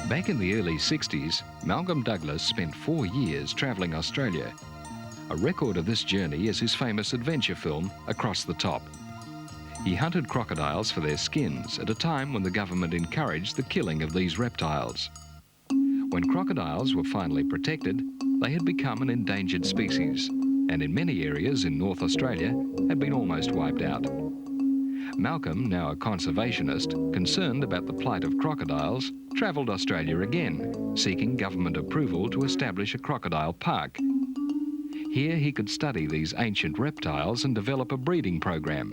Back in the early 60s, Malcolm Douglas spent 4 years travelling Australia. A record of this journey is his famous adventure film, Across the Top. He hunted crocodiles for their skins at a time when the government encouraged the killing of these reptiles. When crocodiles were finally protected, they had become an endangered species, and in many areas in North Australia had been almost wiped out. Malcolm, now a conservationist, concerned about the plight of crocodiles, travelled Australia again, seeking government approval to establish a crocodile park. Here he could study these ancient reptiles and develop a breeding program.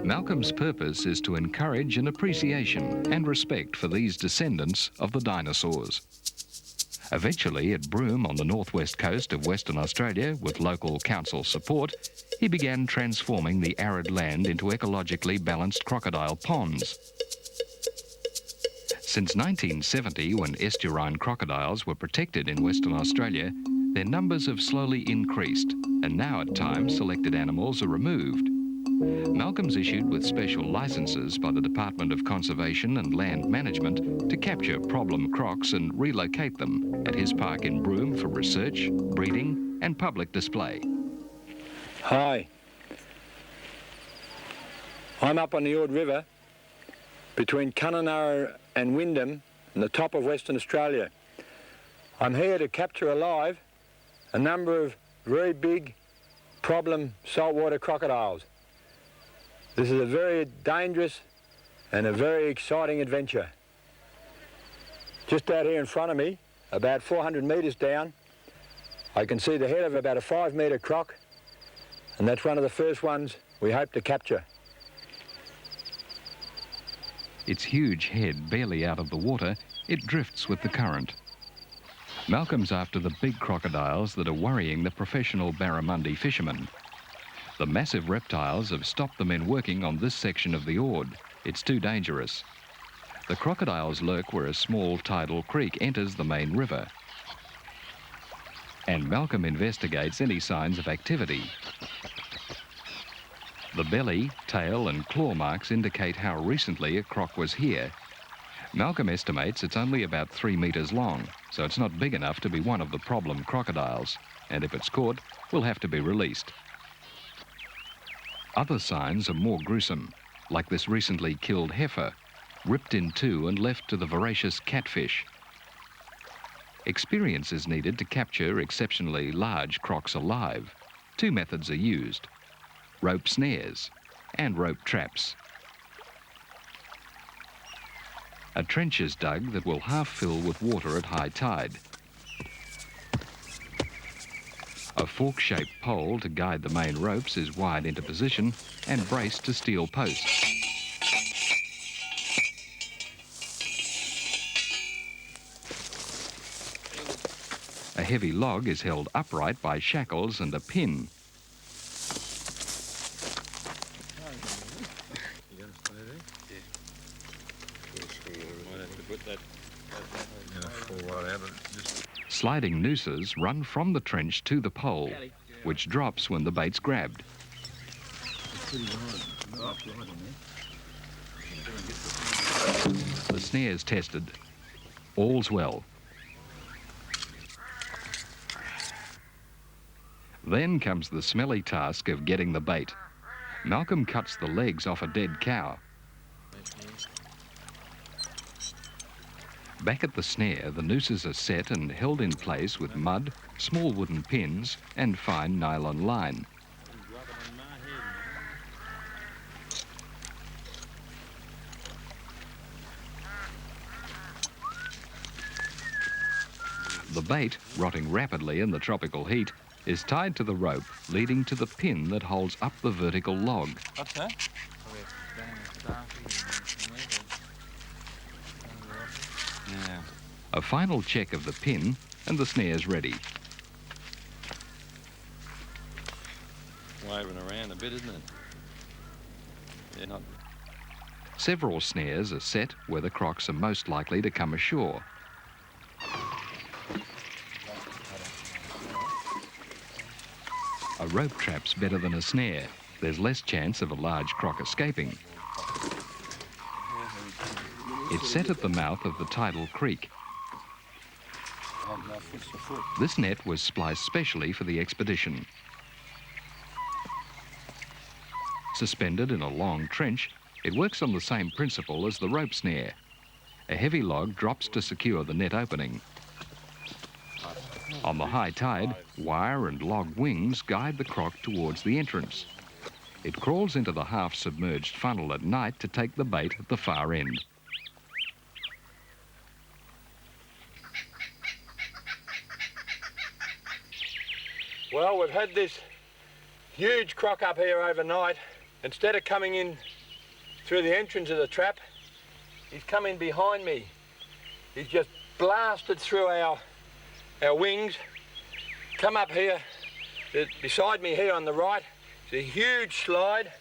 Malcolm's purpose is to encourage an appreciation and respect for these descendants of the dinosaurs. Eventually, at Broome on the northwest coast of Western Australia, with local council support, he began transforming the arid land into ecologically balanced crocodile ponds. Since 1970, when estuarine crocodiles were protected in Western Australia, their numbers have slowly increased, and now at times selected animals are removed. Malcolm's issued with special licences by the Department of Conservation and Land Management to capture problem crocs and relocate them at his park in Broome for research, breeding and public display. Hi, I'm up on the Ord River between Kununurra and Wyndham in the top of Western Australia. I'm here to capture alive a number of very big problem saltwater crocodiles. This is a very dangerous and a very exciting adventure. Just out here in front of me, about 400 metres down, I can see the head of about a 5-metre croc, and that's one of the first ones we hope to capture. Its huge head barely out of the water, it drifts with the current. Malcolm's after the big crocodiles that are worrying the professional barramundi fishermen. The massive reptiles have stopped the men working on this section of the Ord. It's too dangerous. The crocodiles lurk where a small tidal creek enters the main river. And Malcolm investigates any signs of activity. The belly, tail and claw marks indicate how recently a croc was here. Malcolm estimates it's only about 3 metres long, so it's not big enough to be one of the problem crocodiles, and if it's caught, will have to be released. Other signs are more gruesome, like this recently killed heifer, ripped in two and left to the voracious catfish. Experience is needed to capture exceptionally large crocs alive. 2 methods are used: rope snares and rope traps. A trench is dug that will half fill with water at high tide. A fork-shaped pole to guide the main ropes is wired into position and braced to steel posts. A heavy log is held upright by shackles and a pin. Sliding nooses run from the trench to the pole, which drops when the bait's grabbed. The snare's tested. All's well. Then comes the smelly task of getting the bait. Malcolm cuts the legs off a dead cow. Back at the snare, the nooses are set and held in place with mud, small wooden pins and fine nylon line. The bait, rotting rapidly in the tropical heat, is tied to the rope, leading to the pin that holds up the vertical log. What's that? Yeah. A final check of the pin and the snare's ready. Waving around a bit, isn't it? Yeah, not... Several snares are set where the crocs are most likely to come ashore. A rope trap's better than a snare. there's less chance of a large croc escaping. It's set at the mouth of the tidal creek. This net was spliced specially for the expedition. Suspended in a long trench, it works on the same principle as the rope snare. A heavy log drops to secure the net opening. On the high tide, wire and log wings guide the croc towards the entrance. It crawls into the half-submerged funnel at night to take the bait at the far end. Well, we've had this huge croc up here overnight. Instead of coming in through the entrance of the trap, he's come in behind me. He's just blasted through our wings, come up here, beside me here on the right. It's a huge slide,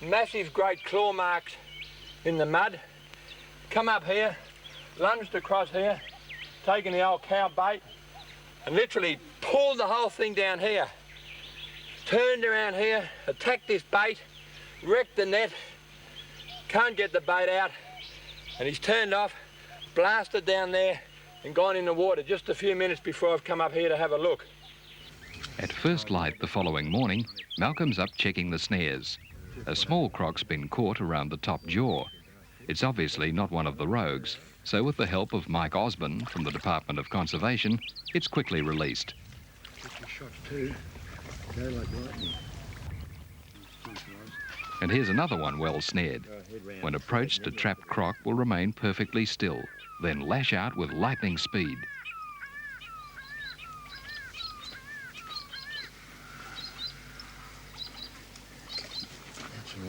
massive great claw marks in the mud. Come up here, lunged across here, taken the old cow bait, and literally pulled the whole thing down here. Turned around here, attacked this bait, wrecked the net, can't get the bait out, and he's turned off, blasted down there and gone in the water just a few minutes before I've come up here to have a look. At first light the following morning, Malcolm's up checking the snares. A small croc's been caught around the top jaw. It's obviously not one of the rogues, so with the help of Mike Osborne from the Department of Conservation, it's quickly released. And here's another one well snared. When approached, a trapped croc will remain perfectly still, then lash out with lightning speed.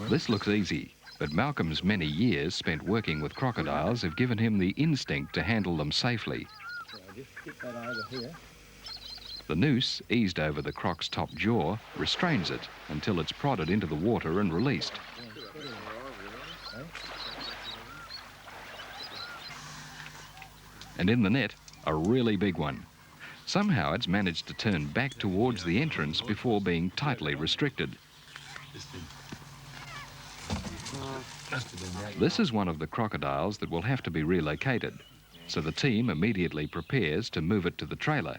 This looks easy, but Malcolm's many years spent working with crocodiles have given him the instinct to handle them safely. The noose, eased over the croc's top jaw, restrains it until it's prodded into the water and released. And in the net, a really big one. Somehow it's managed to turn back towards the entrance before being tightly restricted. This is one of the crocodiles that will have to be relocated, so the team immediately prepares to move it to the trailer.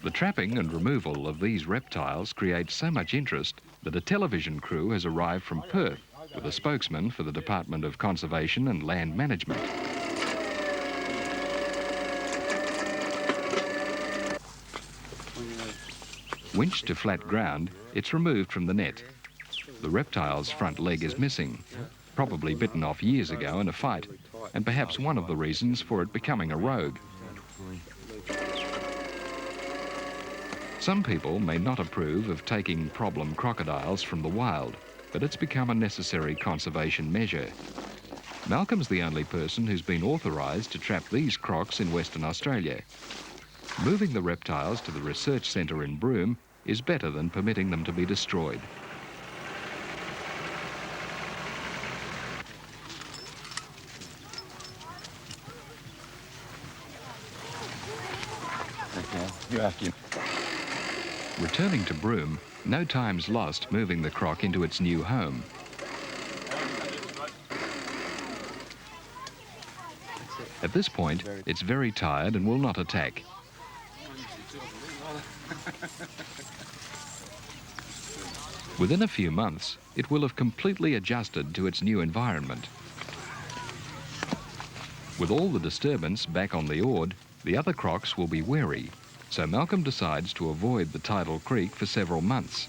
The trapping and removal of these reptiles creates so much interest that a television crew has arrived from Perth with a spokesman for the Department of Conservation and Land Management. Winched to flat ground, it's removed from the net. The reptile's front leg is missing, probably bitten off years ago in a fight, and perhaps one of the reasons for it becoming a rogue. Some people may not approve of taking problem crocodiles from the wild, but it's become a necessary conservation measure. Malcolm's the only person who's been authorised to trap these crocs in Western Australia. Moving the reptiles to the research centre in Broome is better than permitting them to be destroyed. Returning to Broome, no time's lost moving the croc into its new home. At this point, it's very tired and will not attack. Within a few months, it will have completely adjusted to its new environment. With all the disturbance back on the Ord, the other crocs will be wary, so Malcolm decides to avoid the tidal creek for several months.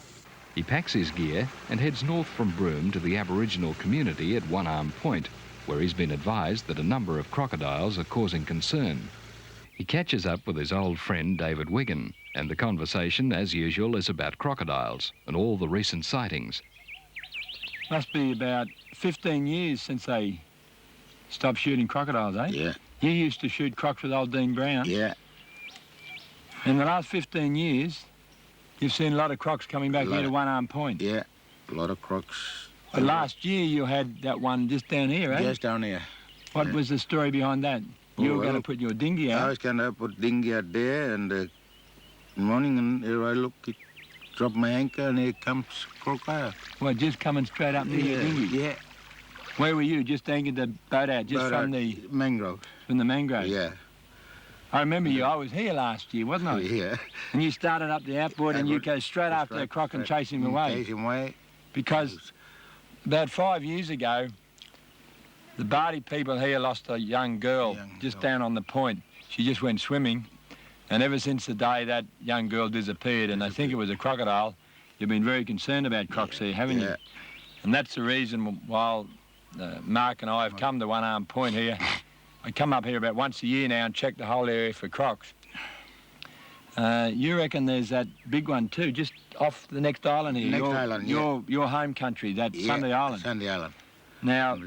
He packs his gear and heads north from Broome to the Aboriginal community at One Arm Point, where he's been advised that a number of crocodiles are causing concern. He catches up with his old friend David Wigan, and the conversation, as usual, is about crocodiles and all the recent sightings. Must be about 15 years since they stopped shooting crocodiles, eh? Yeah. You used to shoot crocs with old Dean Brown. Yeah. In the last 15 years, you've seen a lot of crocs coming back here to One Arm Point. Yeah, a lot of crocs. But last year you had that one just down here, eh? Just down here. What was the story behind that? You were Well, going to put your dinghy out. I was going to put dinghy out there, and morning, and here I look, it drop my anchor and here comes crocodile. Well, just coming straight up near your dinghy? Yeah. Where were you? Just anchored the boat out, just Boat from out, the mangroves. mangroves? Yeah. I remember you. I was here last year, wasn't I? Yeah. And you started up the outboard and you go straight after the croc and chase him away. Chase him away. Because about 5 years ago, the Bardi people here lost a young girl just down on the point. She just went swimming, and ever since the day that young girl disappeared, and I think it was a crocodile, you've been very concerned about crocs here, haven't you? And that's the reason while Mark and I have come to One Arm Point here. I come up here about once a year now and check the whole area for crocs. You reckon there's that big one too, just off the next island here? Your home country, that Sunday Island. Sunday Island. Now,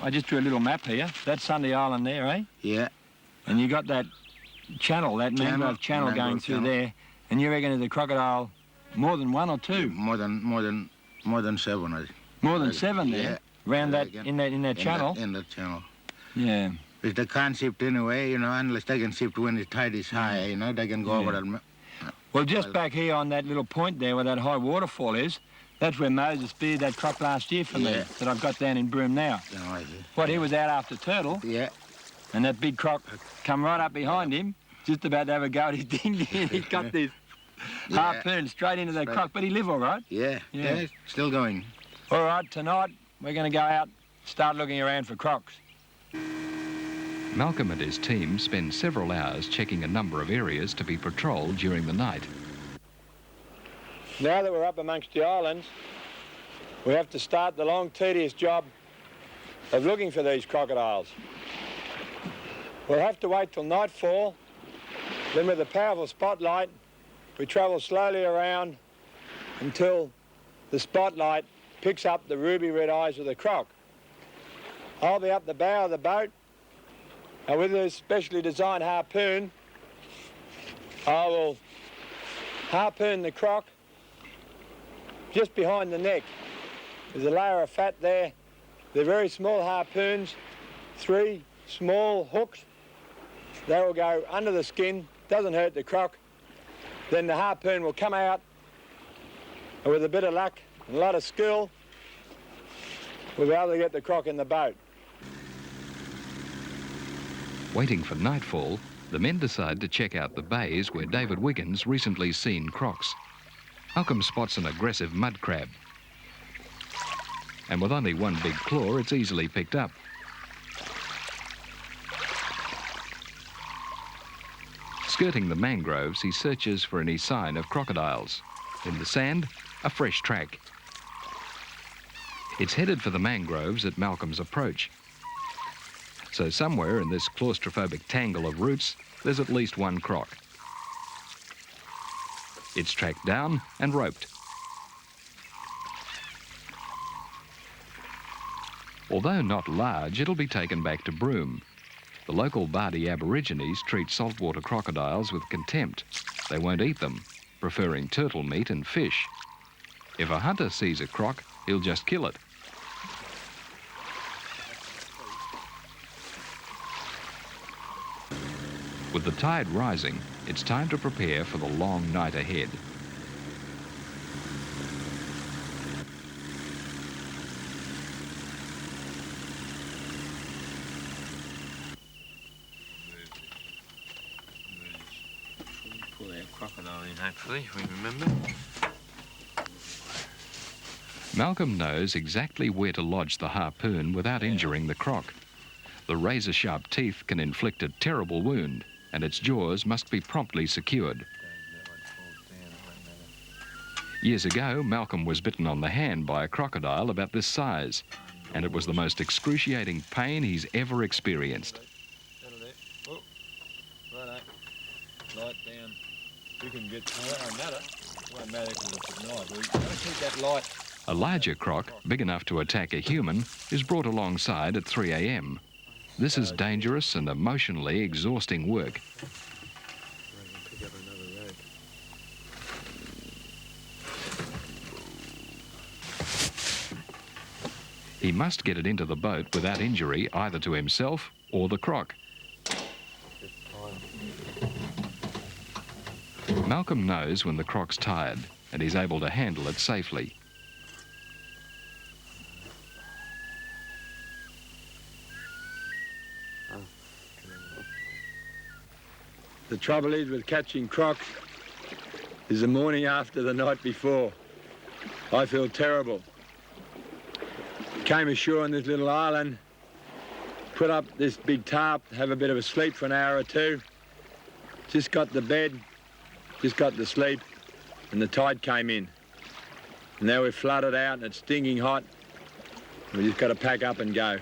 I just drew a little map here. That's Sunday Island there, eh? Yeah. And you got that channel, that mangrove channel going through there, and you reckon there's a crocodile more than one or two? More than 7. I think. More than 7 there? Yeah. Around that, in that channel? In that channel. Yeah. Which they can't shift anyway, unless they can shift when the tide is high, they can go over that. Well, just back here on that little point there where that high waterfall is, that's where Moses speared that croc last year for me, that I've got down in Broome now. What, he was out after turtle? Yeah. And that big croc come right up behind him, just about to have a go at his dinghy, and he got this harpoon straight into that croc, but he lived all right? Yeah, still going. All right, tonight we're going to go out, start looking around for crocs. Malcolm and his team spend several hours checking a number of areas to be patrolled during the night. Now that we're up amongst the islands, we have to start the long, tedious job of looking for these crocodiles. We'll have to wait till nightfall, then with a powerful spotlight, we travel slowly around until the spotlight picks up the ruby red eyes of the croc. I'll be up the bow of the boat, and with this specially designed harpoon, I will harpoon the croc just behind the neck. There's a layer of fat there. They're very small harpoons, 3 small hooks. They will go under the skin, doesn't hurt the croc. Then the harpoon will come out, and with a bit of luck and a lot of skill, we'll be able to get the croc in the boat. Waiting for nightfall, the men decide to check out the bays where David Wiggins recently seen crocs. Malcolm spots an aggressive mud crab. And with only one big claw, it's easily picked up. Skirting the mangroves, he searches for any sign of crocodiles. In the sand, a fresh track. It's headed for the mangroves at Malcolm's approach. So somewhere in this claustrophobic tangle of roots, there's at least one croc. It's tracked down and roped. Although not large, it'll be taken back to Broome. The local Bardi Aborigines treat saltwater crocodiles with contempt. They won't eat them, preferring turtle meat and fish. If a hunter sees a croc, he'll just kill it. With the tide rising, it's time to prepare for the long night ahead. Pull that crocodile in, hopefully, if we remember. Malcolm knows exactly where to lodge the harpoon without injuring the croc. The razor-sharp teeth can inflict a terrible wound, and its jaws must be promptly secured. Years ago, Malcolm was bitten on the hand by a crocodile about this size, and it was the most excruciating pain he's ever experienced. That'll do. Oh, righto. Light down. We can get... No, that won't matter. It won't matter because it's at night. We've got to keep that light. A larger croc, big enough to attack a human, is brought alongside at 3 a.m. This is dangerous and emotionally exhausting work. Pick up another rope. He must get it into the boat without injury either to himself or the croc. Malcolm knows when the croc's tired. and is able to handle it safely. The trouble is with catching crocs is the morning after the night before. I feel terrible. Came ashore on this little island, put up this big tarp, have a bit of a sleep for an hour or two. Just got the bed, just got to sleep, and the tide came in. And now we're flooded out and it's stinging hot. We just got to pack up and go.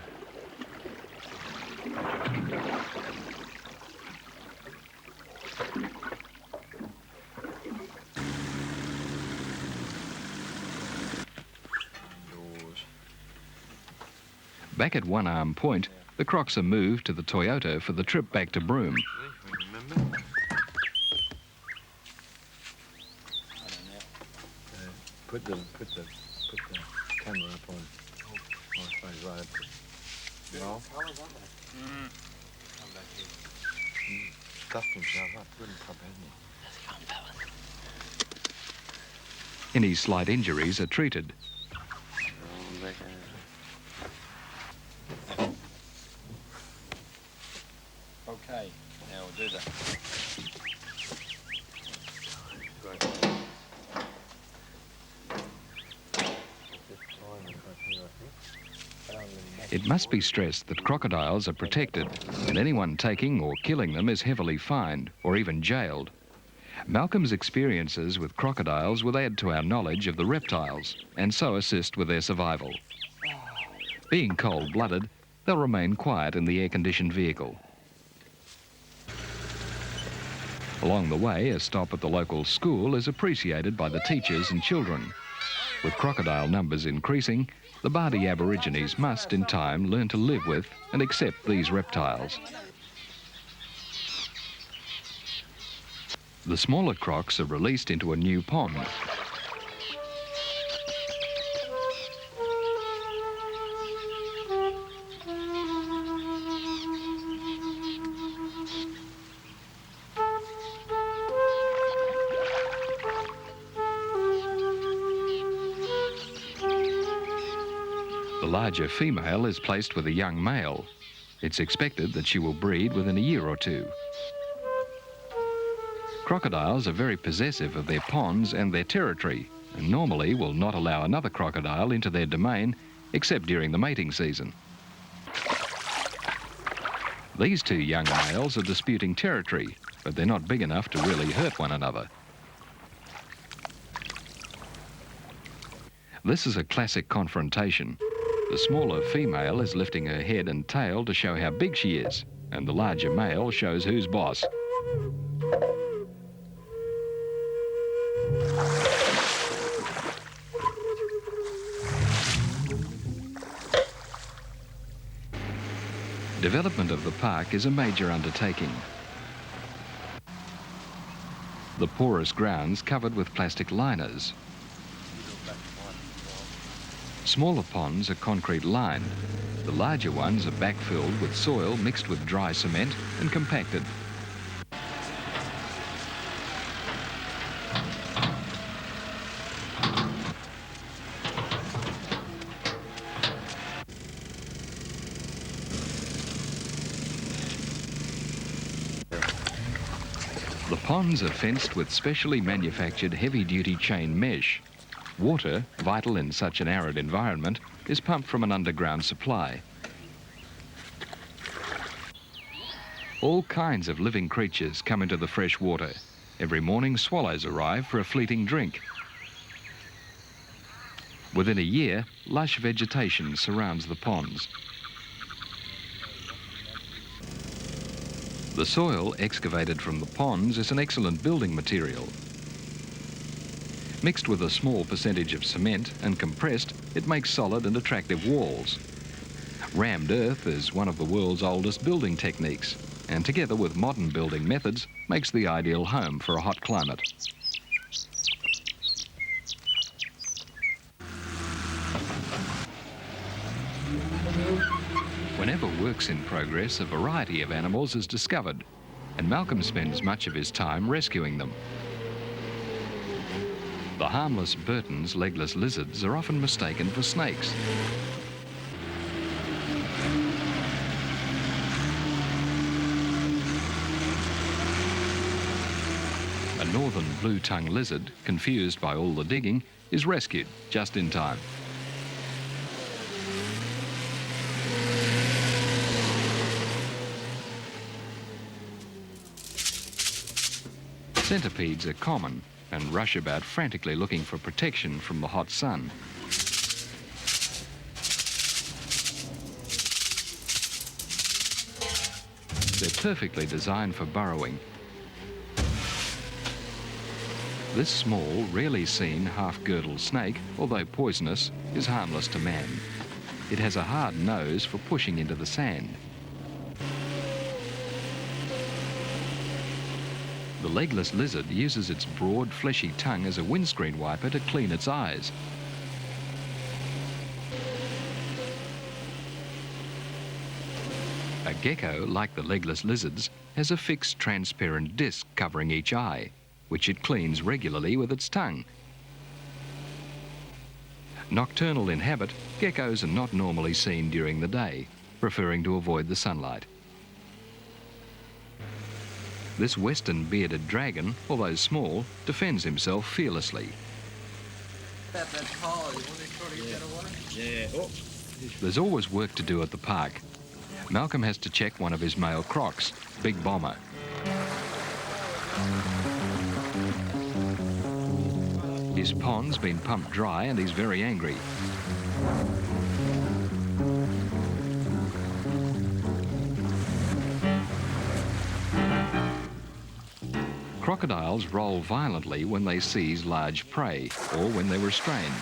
Back at One Arm Point, the crocs are moved to the Toyota for the trip back to Broome. Put the camera up on. I suppose right up. No. Colours, aren't they? Come back here. Stuffed himself up. Good and proper, hasn't he? Any slight injuries are treated. Okay, now we'll do that. It must be stressed that crocodiles are protected, and anyone taking or killing them is heavily fined or even jailed. Malcolm's experiences with crocodiles will add to our knowledge of the reptiles and so assist with their survival. Being cold-blooded, they'll remain quiet in the air-conditioned vehicle. Along the way, a stop at the local school is appreciated by the teachers and children. With crocodile numbers increasing, the Bardi Aborigines must, in time, learn to live with and accept these reptiles. The smaller crocs are released into a new pond. The larger female is placed with a young male. It's expected that she will breed within a year or two. Crocodiles are very possessive of their ponds and their territory, and normally will not allow another crocodile into their domain except during the mating season. These two young males are disputing territory, but they're not big enough to really hurt one another. This is a classic confrontation. The smaller female is lifting her head and tail to show how big she is, and the larger male shows who's boss. Development of the park is a major undertaking. The porous grounds covered with plastic liners. Smaller ponds are concrete lined. The larger ones are backfilled with soil mixed with dry cement and compacted. The ponds are fenced with specially manufactured heavy-duty chain mesh. Water, vital in such an arid environment, is pumped from an underground supply. All kinds of living creatures come into the fresh water. Every morning, swallows arrive for a fleeting drink. Within a year, lush vegetation surrounds the ponds. The soil excavated from the ponds is an excellent building material. Mixed with a small percentage of cement and compressed, it makes solid and attractive walls. Rammed earth is one of the world's oldest building techniques, and together with modern building methods, makes the ideal home for a hot climate. Whenever work's in progress, a variety of animals is discovered, and Malcolm spends much of his time rescuing them. The harmless Burton's legless lizards are often mistaken for snakes. A northern blue-tongue lizard, confused by all the digging, is rescued just in time. Centipedes are common and rush about frantically looking for protection from the hot sun. They're perfectly designed for burrowing. This small, rarely seen half-girdled snake, although poisonous, is harmless to man. It has a hard nose for pushing into the sand. The legless lizard uses its broad, fleshy tongue as a windscreen wiper to clean its eyes. A gecko, like the legless lizards, has a fixed transparent disc covering each eye, which it cleans regularly with its tongue. Nocturnal in habit, geckos are not normally seen during the day, preferring to avoid the sunlight. This western bearded dragon, although small, defends himself fearlessly. There's always work to do at the park. Malcolm has to check one of his male crocs, Big Bomber. His pond's been pumped dry and he's very angry. Crocodiles roll violently when they seize large prey or when they're restrained.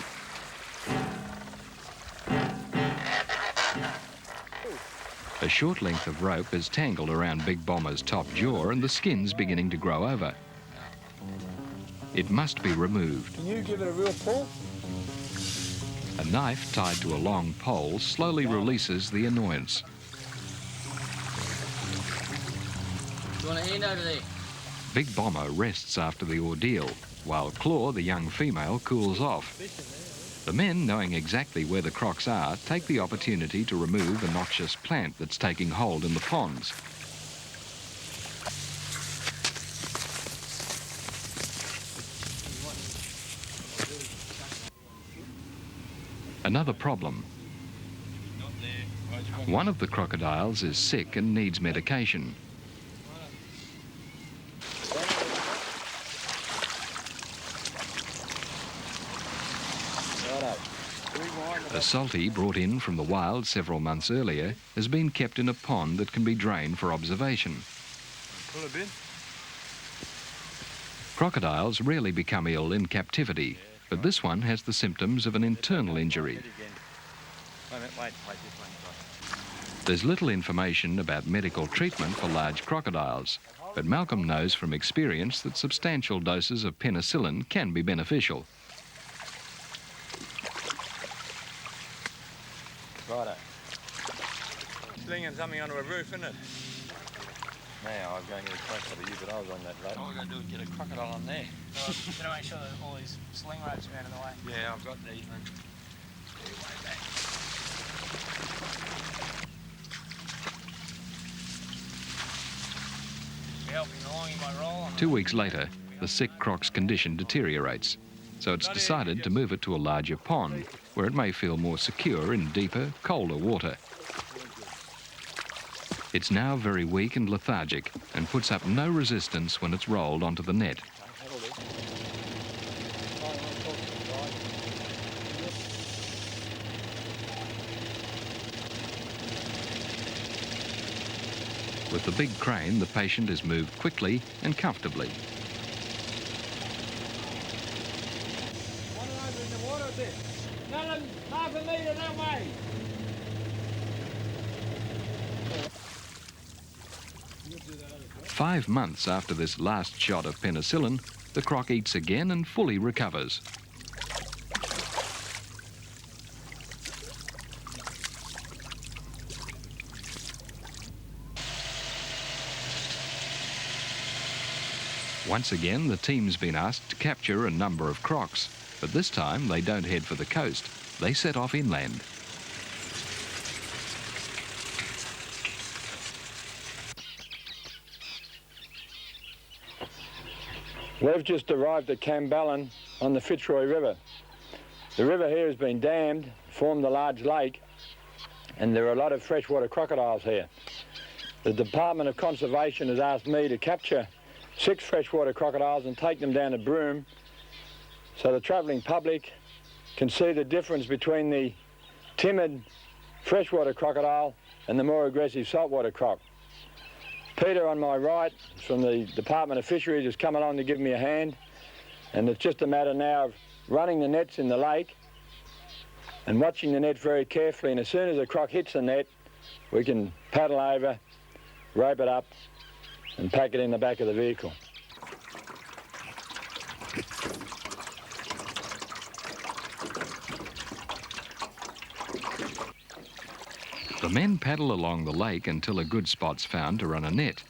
A short length of rope is tangled around Big Bomber's top jaw and the skin's beginning to grow over. It must be removed. Can you give it a real pull? A knife tied to a long pole slowly releases the annoyance. You want to end over there? Big Bomber rests after the ordeal, while Claw, the young female, cools off. The men, knowing exactly where the crocs are, take the opportunity to remove a noxious plant that's taking hold in the ponds. Another problem. One of the crocodiles is sick and needs medication. A salty brought in from the wild several months earlier has been kept in a pond that can be drained for observation. Pull a bit. Crocodiles rarely become ill in captivity, but this one has the symptoms of an internal injury. There's little information about medical treatment for large crocodiles, but Malcolm knows from experience that substantial doses of penicillin can be beneficial. Righto. Slinging something onto a roof, isn't it? Now I'm going to get a crack of you, but I was on that rope. All we're going to do is get a crocodile on there. Well, you've got to make sure that all these sling ropes are out of the way. Yeah, I've got these, man. Way back. Helping along in my roll. 2 weeks later, the sick croc's condition deteriorates, so it's decided to move it to a larger pond, where it may feel more secure in deeper, colder water. It's now very weak and lethargic and puts up no resistance when it's rolled onto the net. With the big crane, the patient is moved quickly and comfortably. Half a metre that way. 5 months after this last shot of penicillin, the croc eats again and fully recovers. Once again, the team's been asked to capture a number of crocs, but this time they don't head for the coast. They set off inland. We've just arrived at Camballan on the Fitzroy River. The river here has been dammed, formed a large lake, and there are a lot of freshwater crocodiles here. The Department of Conservation has asked me to capture 6 freshwater crocodiles and take them down to Broome so the travelling public can see the difference between the timid freshwater crocodile and the more aggressive saltwater croc. Peter on my right from the Department of Fisheries has come along to give me a hand, and it's just a matter now of running the nets in the lake and watching the net very carefully, and as soon as the croc hits the net we can paddle over, rope it up and pack it in the back of the vehicle. The men paddle along the lake until a good spot's found to run a net.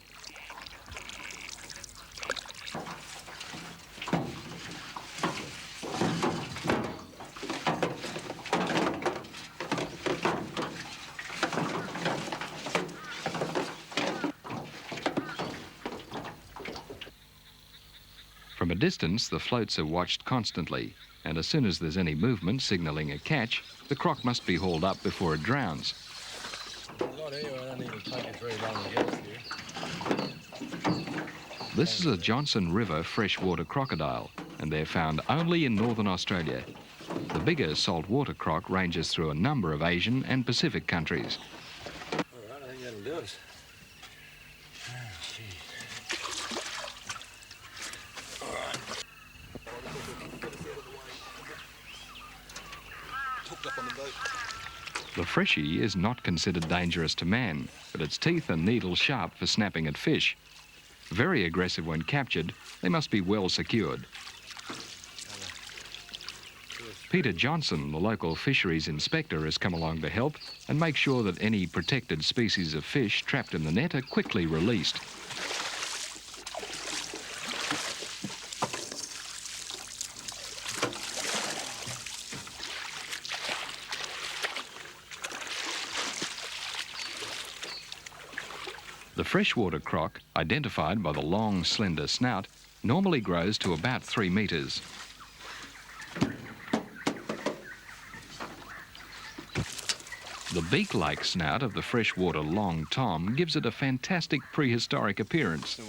From a distance, the floats are watched constantly, and as soon as there's any movement signalling a catch, the croc must be hauled up before it drowns. This is a Johnson River freshwater crocodile, and they're found only in northern Australia. The bigger saltwater croc ranges through a number of Asian and Pacific countries. All right, I think that'll do us. The freshie is not considered dangerous to man, but its teeth are needle sharp for snapping at fish. Very aggressive when captured, they must be well secured. Peter Johnson, the local fisheries inspector, has come along to help and make sure that any protected species of fish trapped in the net are quickly released. The freshwater croc, identified by the long, slender snout, normally grows to about 3 metres. The beak-like snout of the freshwater long tom gives it a fantastic prehistoric appearance.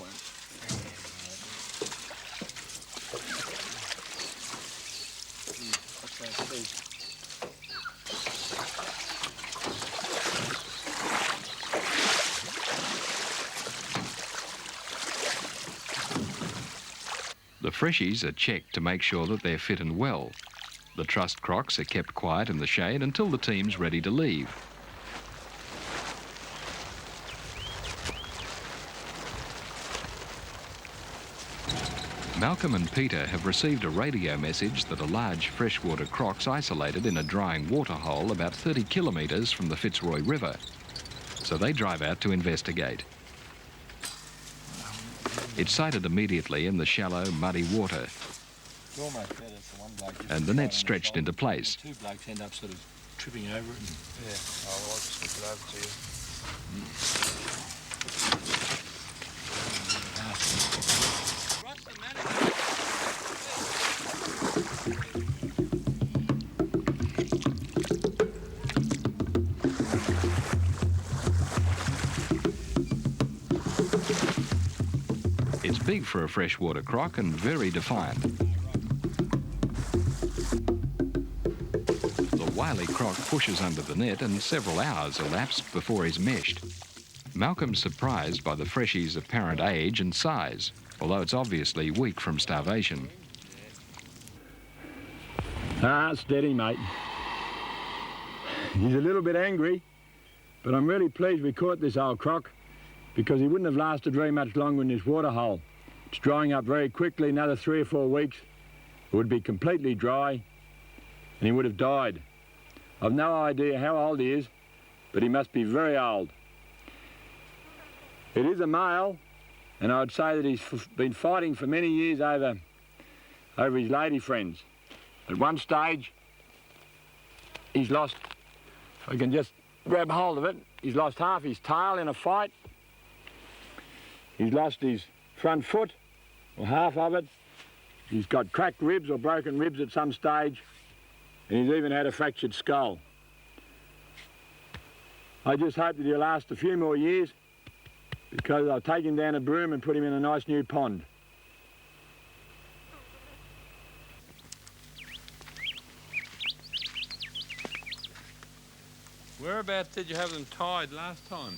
The freshies are checked to make sure that they're fit and well. The trussed crocs are kept quiet in the shade until the team's ready to leave. Malcolm and Peter have received a radio message that a large freshwater croc's isolated in a drying waterhole about 30 kilometres from the Fitzroy River. So they drive out to investigate. It's sighted immediately in the shallow, muddy water, and the net's stretched into place. Two blokes end up sort of tripping over it. Yeah, I'll just slip it over to you. It's big for a freshwater croc and very defiant. The wily croc pushes under the net and several hours elapse before he's meshed. Malcolm's surprised by the freshie's apparent age and size, although it's obviously weak from starvation. Ah, steady, mate. He's a little bit angry, but I'm really pleased we caught this old croc because he wouldn't have lasted very much longer in this waterhole. It's drying up very quickly. Another 3 or 4 weeks, it would be completely dry and he would have died. I've no idea how old he is, but he must be very old. It is a male, And I'd say that he's been fighting for many years over his lady friends. At one stage, he's lost, if I can just grab hold of it, he's lost half his tail in a fight. He's lost his front foot, or half of it. He's got cracked ribs or broken ribs at some stage, and he's even had a fractured skull. I just hope that he'll last a few more years, because I'll take him down a broom and put him in a nice new pond. Whereabouts did you have them tied last time?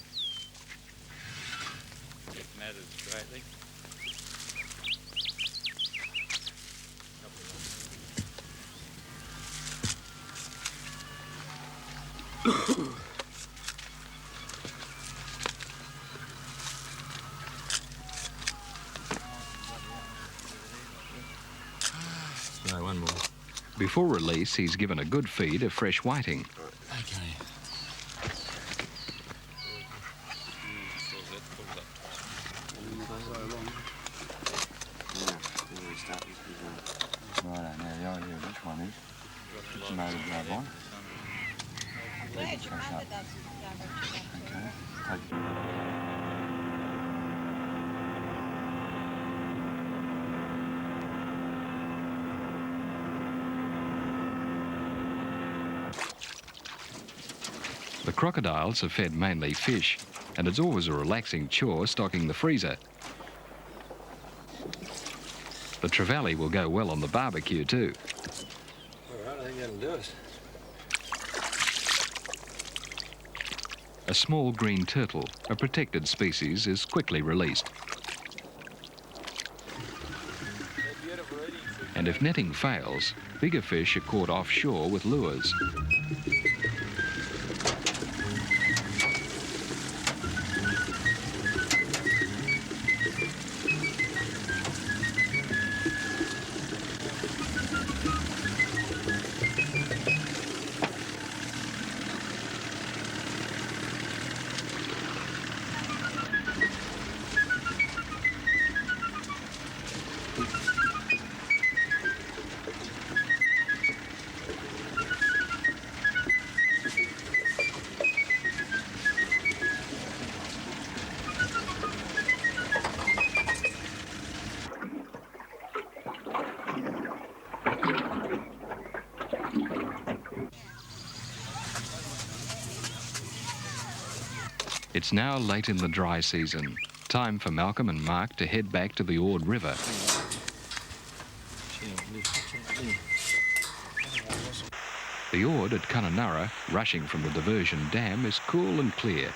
It matters greatly. No, one more. Before release, he's given a good feed of fresh whiting. Okay. Right, now the idea of this one is it's made of grab on. The crocodiles are fed mainly fish, and it's always a relaxing chore stocking the freezer. The trevally will go well on the barbecue too. All right, I think that'll do us. A small green turtle, a protected species, is quickly released. And if netting fails, bigger fish are caught offshore with lures. It's now late in the dry season. Time for Malcolm and Mark to head back to the Ord River. The Ord at Kununurra, rushing from the diversion dam, is cool and clear.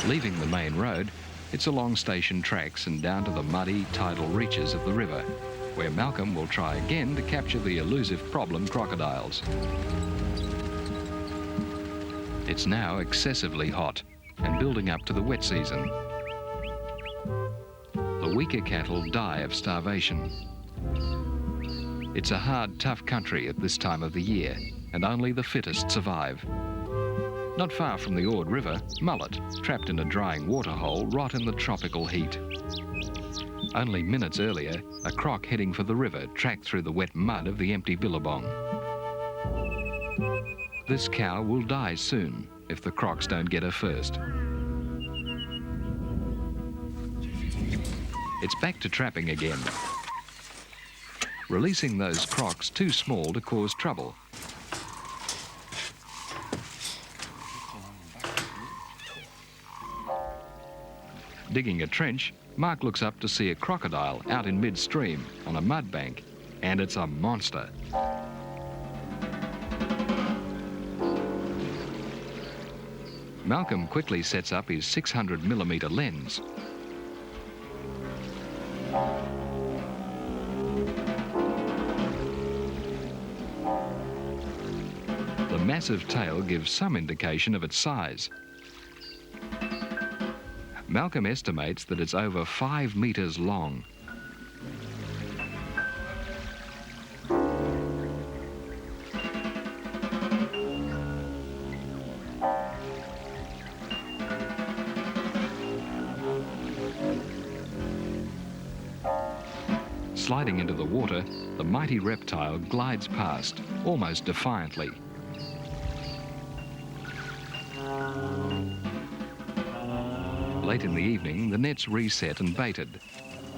Leaving the main road, it's along station tracks and down to the muddy, tidal reaches of the river, where Malcolm will try again to capture the elusive problem crocodiles. It's now excessively hot and building up to the wet season. The weaker cattle die of starvation. It's a hard, tough country at this time of the year, and only the fittest survive. Not far from the Ord River, mullet, trapped in a drying waterhole, rot in the tropical heat. Only minutes earlier, a croc heading for the river tracked through the wet mud of the empty billabong. This cow will die soon if the crocs don't get her first. It's back to trapping again. Releasing those crocs too small to cause trouble. Digging a trench, Mark looks up to see a crocodile out in midstream on a mud bank, and it's a monster. Malcolm quickly sets up his 600mm lens. The massive tail gives some indication of its size. Malcolm estimates that it's over 5 meters long. Sliding into the water, the mighty reptile glides past, almost defiantly. Late in the evening, the net's reset and baited.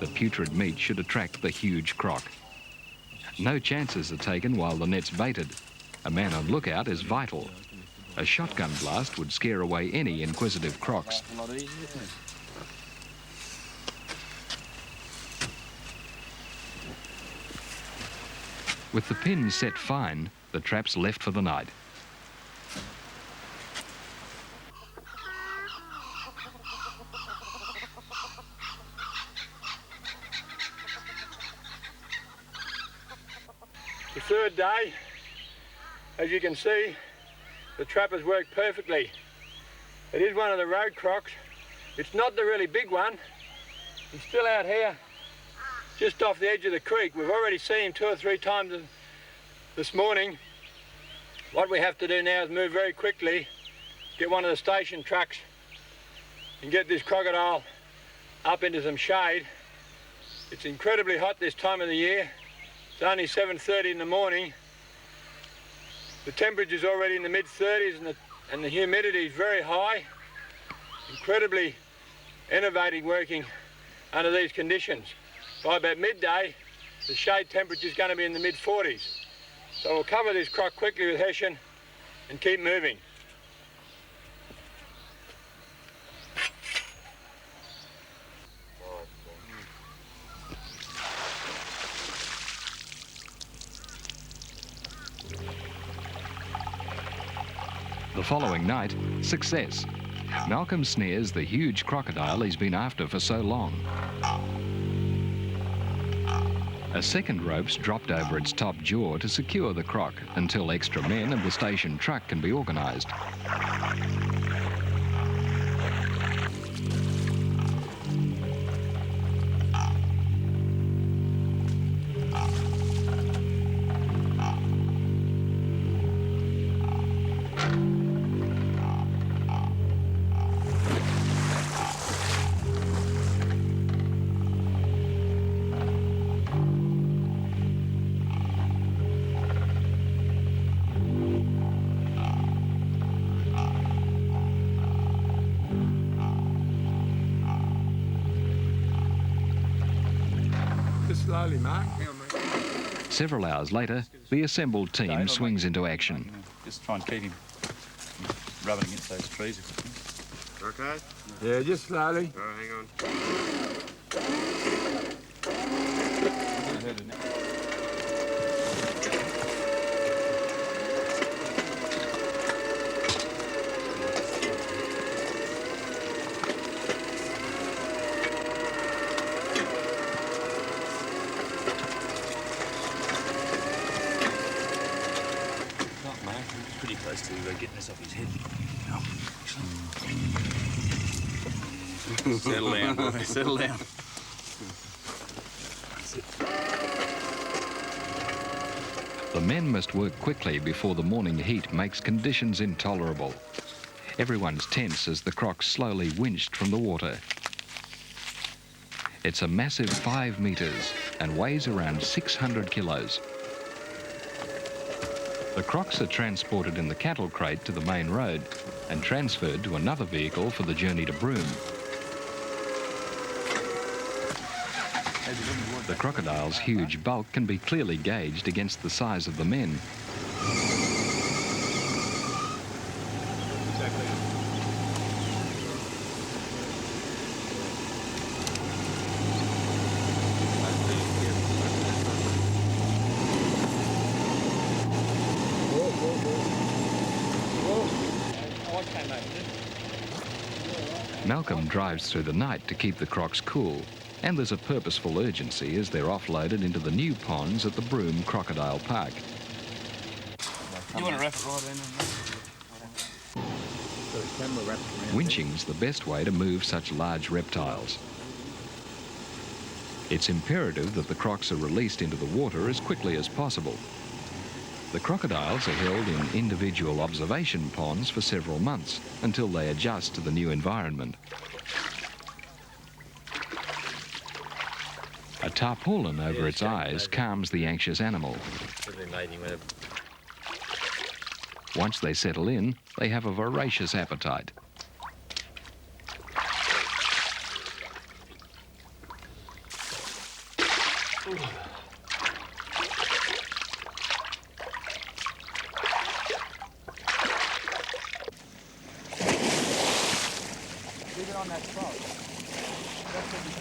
The putrid meat should attract the huge croc. No chances are taken while the net's baited. A man on lookout is vital. A shotgun blast would scare away any inquisitive crocs. With the pin set fine, the trap's left for the night. The third day, as you can see, the trap has worked perfectly. It is one of the road crocs. It's not the really big one. He's still out here, just off the edge of the creek. We've already seen him 2 or 3 times this morning. What we have to do now is move very quickly, get one of the station trucks and get this crocodile up into some shade. It's incredibly hot this time of the year. It's only 7:30 in the morning. The temperature's already in the mid-30s and the humidity is very high. Incredibly enervating working under these conditions. By about midday, the shade temperature is going to be in the mid-40s. So we'll cover this croc quickly with hessian and keep moving. The following night, success. Malcolm snares the huge crocodile he's been after for so long. A second rope's dropped over its top jaw to secure the croc until extra men and the station truck can be organised. Slowly, Mark. Several hours later, the assembled team swings into action. Just try and keep him rubbing against those trees. Okay? Yeah, just slowly. Oh, hang on. Pretty close to getting this off his head. Settle down, boy. Settle down. The men must work quickly before the morning heat makes conditions intolerable. Everyone's tense as the croc slowly winched from the water. It's a massive 5 metres and weighs around 600 kilos. The crocs are transported in the cattle crate to the main road and transferred to another vehicle for the journey to Broome. The crocodile's huge bulk can be clearly gauged against the size of the men. Malcolm drives through the night to keep the crocs cool, and there's a purposeful urgency as they're offloaded into the new ponds at the Broome Crocodile Park. You want to wrap it right in? Winching's the best way to move such large reptiles. It's imperative that the crocs are released into the water as quickly as possible. The crocodiles are held in individual observation ponds for several months until they adjust to the new environment. A Tarpaulin over its eyes calms the anxious animal. Once they settle in, they have a voracious appetite.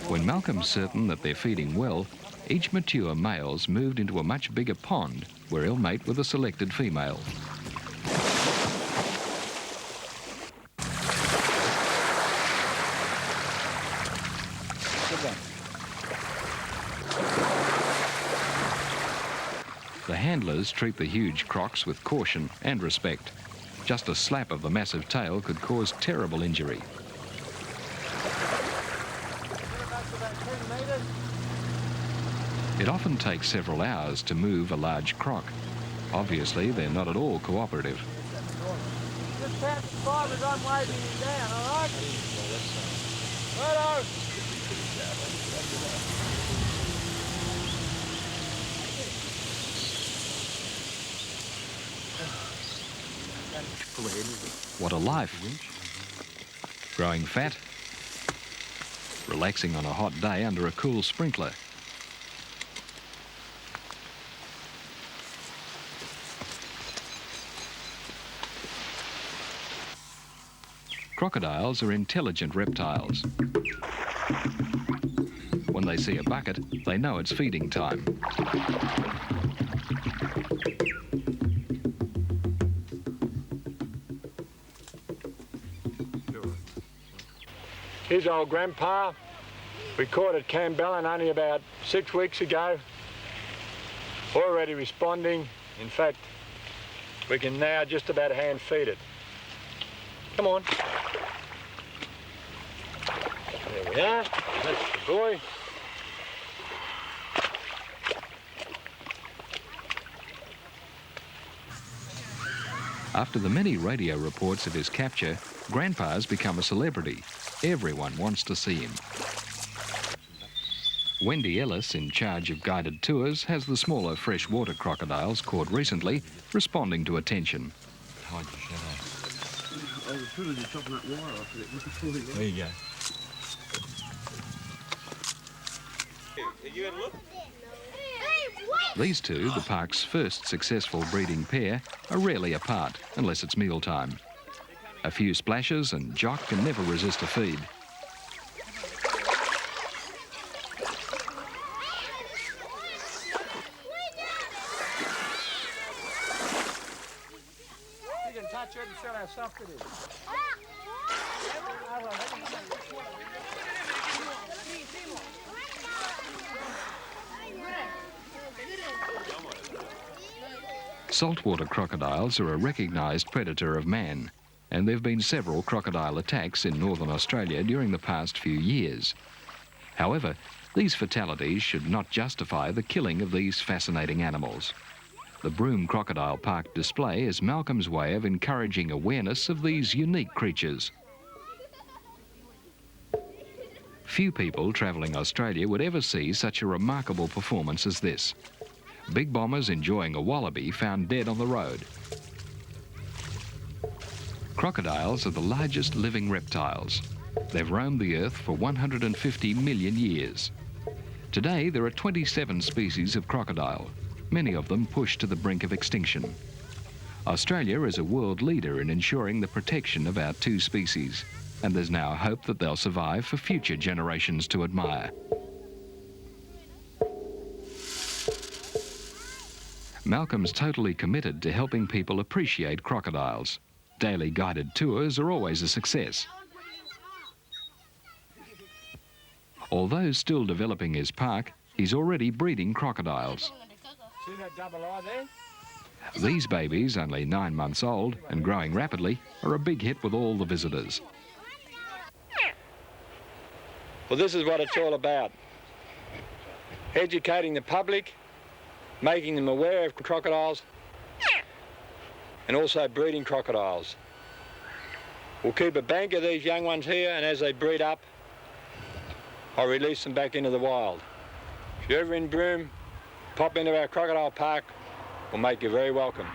When Malcolm's certain that they're feeding well, each mature male's moved into a much bigger pond where he'll mate with a selected female. The handlers treat the huge crocs with caution and respect. Just a slap of the massive tail could cause terrible injury. It often takes several hours to move a large croc. Obviously, they're not at all cooperative. Just tap the five as I'm waving him down, all right? Righto. What a life. Growing fat, relaxing on a hot day under a cool sprinkler. Crocodiles are intelligent reptiles. When they see a bucket, they know it's feeding time. Here's old Grandpa. We caught at Campbellin only about 6 weeks ago. Already responding. In fact, we can now just about hand feed it. Come on. There we are. That's the boy. After the many radio reports of his capture, Grandpa's become a celebrity. Everyone wants to see him. Wendy Ellis, in charge of guided tours, has the smaller freshwater crocodiles caught recently responding to attention. Hide your shadow. I was trying to just chopping that wire off it. There you go. Are you going to look? These two, the park's first successful breeding pair, are rarely apart unless it's mealtime. A few splashes and Jock can never resist a feed. You can touch it and feel how soft it is. Saltwater crocodiles are a recognised predator of man, and there have been several crocodile attacks in northern Australia during the past few years. However, these fatalities should not justify the killing of these fascinating animals. The Broome Crocodile Park display is Malcolm's way of encouraging awareness of these unique creatures. Few people travelling Australia would ever see such a remarkable performance as this. Big bombers enjoying a wallaby found dead on the road. Crocodiles are the largest living reptiles. They've roamed the earth for 150 million years. Today, there are 27 species of crocodile, many of them pushed to the brink of extinction. Australia is a world leader in ensuring the protection of our two species, and there's now hope that they'll survive for future generations to admire. Malcolm's totally committed to helping people appreciate crocodiles. Daily guided tours are always a success. Although still developing his park, he's already breeding crocodiles. See that double eye there? These babies, only 9 months old and growing rapidly, are a big hit with all the visitors. Well, this is what it's all about. Educating the public, making them aware of crocodiles, and also breeding crocodiles. We'll keep a bank of these young ones here, and as they breed up, I'll release them back into the wild. If you're ever in Broome, pop into our crocodile park. We'll make you very welcome.